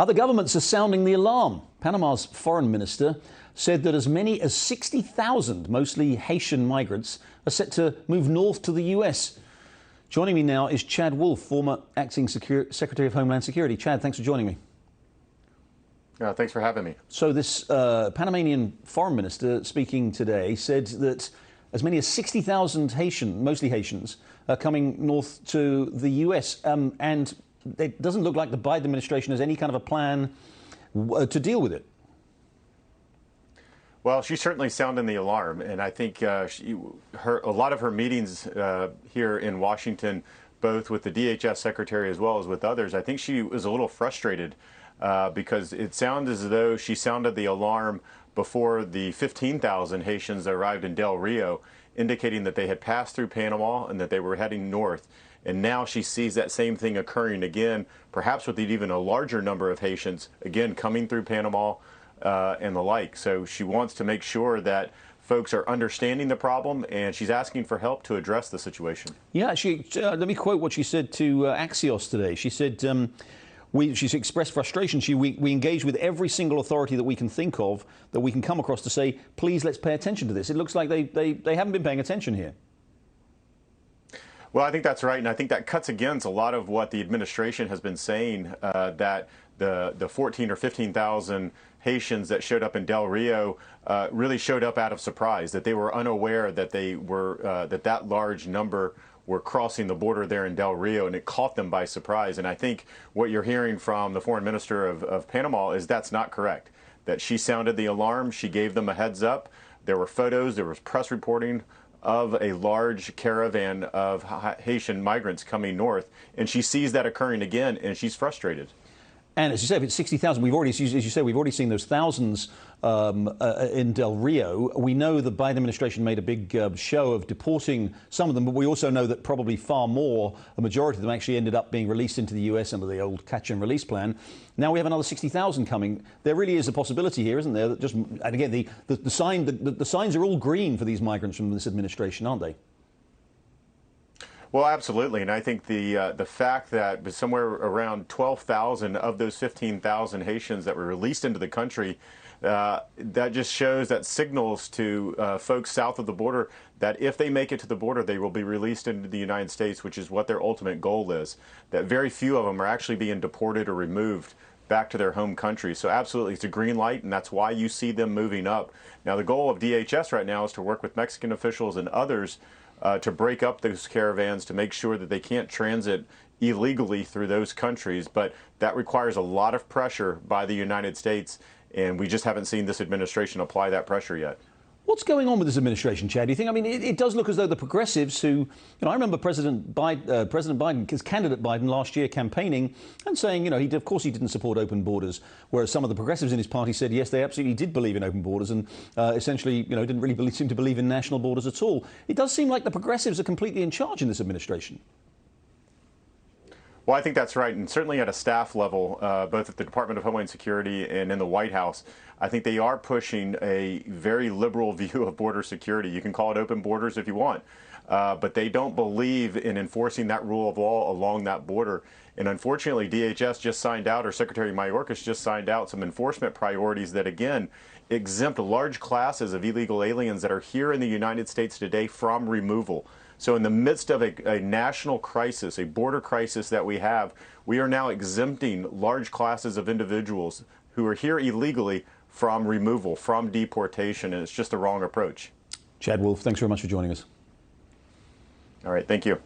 Other governments are sounding the alarm. Panama's foreign minister said that as many as 60,000, mostly Haitian migrants, are set to move north to the US. Joining me now is Chad Wolf, former acting Secretary of Homeland Security. Chad, thanks for joining me. Thanks for having me. So this Panamanian foreign minister speaking today said that as many as 60,000 mostly Haitians, are coming north to the US. And it doesn't look like the Biden administration has any kind of a plan to deal with it. Well, she's certainly sounding the alarm, and I think a lot of her meetings here in Washington, both with the DHS secretary as well as with others, I think she was a little frustrated because it sounded as though she sounded the alarm before the 15,000 Haitians that arrived in Del Rio, indicating that they had passed through Panama and that they were heading north. And now she sees that same thing occurring again, perhaps with even a larger number of Haitians, again, coming through Panama and the like. So she wants to make sure that folks are understanding the problem, and she's asking for help to address the situation. Yeah, let me quote what she said to Axios today. She said, she's expressed frustration. We engage with every single authority that we can think of, that we can come across to say, please, let's pay attention to this. It looks like they haven't been paying attention here. Well, I think that's right, and I think that cuts against a lot of what the administration has been saying, that the 14 or 15,000 Haitians that showed up in Del Rio really showed up out of surprise, that they were unaware that that large number were crossing the border there in Del Rio, and it caught them by surprise. And I think what you're hearing from the foreign minister of Panama is that's not correct, that she sounded the alarm, she gave them a heads up. There were photos, there was press reporting of a large caravan of Haitian migrants coming north, and she sees that occurring again, and she's frustrated. And as you say, if it's 60,000, we've already, as you say, we've already seen those thousands in Del Rio. We know the Biden administration made a big show of deporting some of them, but we also know that probably far more, a majority of them actually ended up being released into the US under the old catch and release plan. Now we have another 60,000 coming. There really is a possibility here, isn't there? That just, and again, the signs are all green for these migrants from this administration, aren't they? Well, absolutely, and I think the fact that somewhere around 12,000 of those 15,000 Haitians that were released into the country, that just shows, that signals to folks south of the border that if they make it to the border, they will be released into the United States, which is what their ultimate goal is. That very few of them are actually being deported or removed back to their home country. So absolutely, it's a green light, and that's why you see them moving up. Now, the goal of DHS right now is to work with Mexican officials and others to break up those caravans, to make sure that they can't transit illegally through those countries. But that requires a lot of pressure by the United States, and we just haven't seen this administration apply that pressure yet. What's going on with this administration, Chad? Do you think? I mean, it does look as though the progressives who, I remember President Biden, his candidate Biden last year campaigning and saying, of course he didn't support open borders, whereas some of the progressives in his party said, yes, they absolutely did believe in open borders and essentially, didn't really seem to believe in national borders at all. It does seem like the progressives are completely in charge in this administration. Well, I think that's right, and certainly at a staff level, both at the Department of Homeland Security and in the White House, I think they are pushing a very liberal view of border security. You can call it open borders if you want, but they don't believe in enforcing that rule of law along that border. And unfortunately, DHS just signed out, or Secretary Mayorkas just signed out, some enforcement priorities that, again, exempt large classes of illegal aliens that are here in the United States today from removal. So in the midst of a national crisis, a border crisis that we have, we are now exempting large classes of individuals who are here illegally from removal, from deportation, and it's just the wrong approach. Chad Wolf, thanks very much for joining us. All right, thank you.